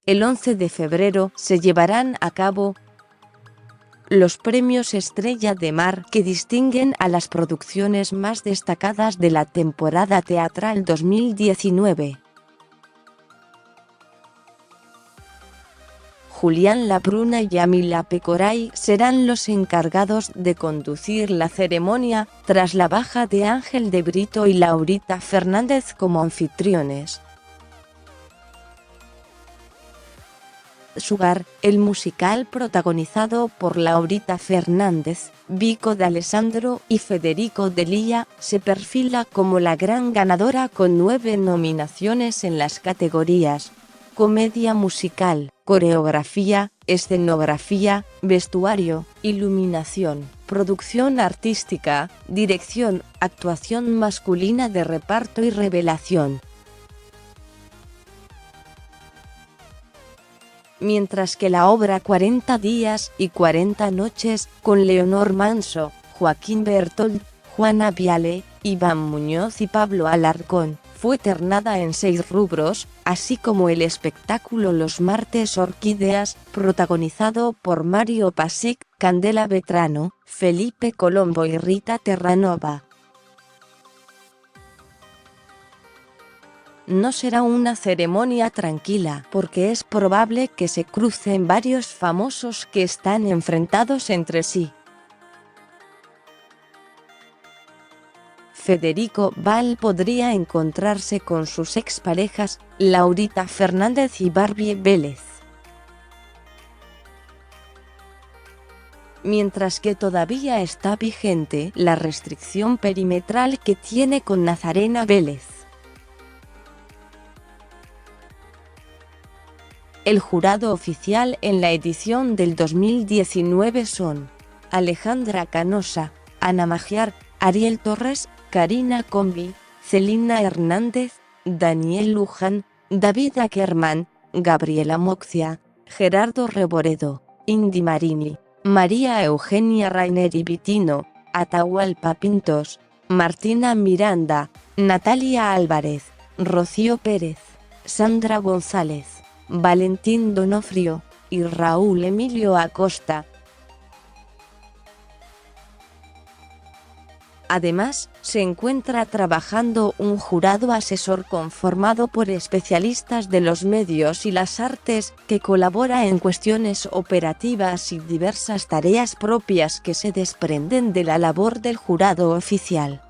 el 11 de febrero se llevarán a cabo los premios Estrella de Mar, que distinguen a las producciones más destacadas de la temporada teatral 2019. Julián Labruna y Yamila Pecoray serán los encargados de conducir la ceremonia, tras la baja de Ángel de Brito y Laurita Fernández como anfitriones. Sugar, el musical protagonizado por Laurita Fernández, Vico D'Alessandro y Federico D'Elia, se perfila como la gran ganadora con 9 nominaciones en las categorías: comedia musical, coreografía, escenografía, vestuario, iluminación, producción artística, dirección, actuación masculina de reparto y revelación. Mientras que la obra 40 días y 40 noches, con Leonor Manso, Joaquín Bertold, Juana Viale, Iván Muñoz y Pablo Alarcón, fue ternada en 6 rubros, así como el espectáculo Los Martes Orquídeas, protagonizado por Mario Pasic, Candela Vetrano, Felipe Colombo y Rita Terranova. No será una ceremonia tranquila, porque es probable que se crucen varios famosos que están enfrentados entre sí. Federico Val podría encontrarse con sus exparejas, Laurita Fernández y Barbie Vélez. Mientras que todavía está vigente la restricción perimetral que tiene con Nazarena Vélez. El jurado oficial en la edición del 2019 son Alejandra Canosa, Ana Magiar, Ariel Torres, Karina Combi, Celina Hernández, Daniel Luján, David Ackerman, Gabriela Moxia, Gerardo Reboredo, Indy Marini, María Eugenia Rainer y Vitino, Atahualpa Pintos, Martina Miranda, Natalia Álvarez, Rocío Pérez, Sandra González, Valentín Donofrio y Raúl Emilio Acosta. Además, se encuentra trabajando un jurado asesor conformado por especialistas de los medios y las artes, que colabora en cuestiones operativas y diversas tareas propias que se desprenden de la labor del jurado oficial.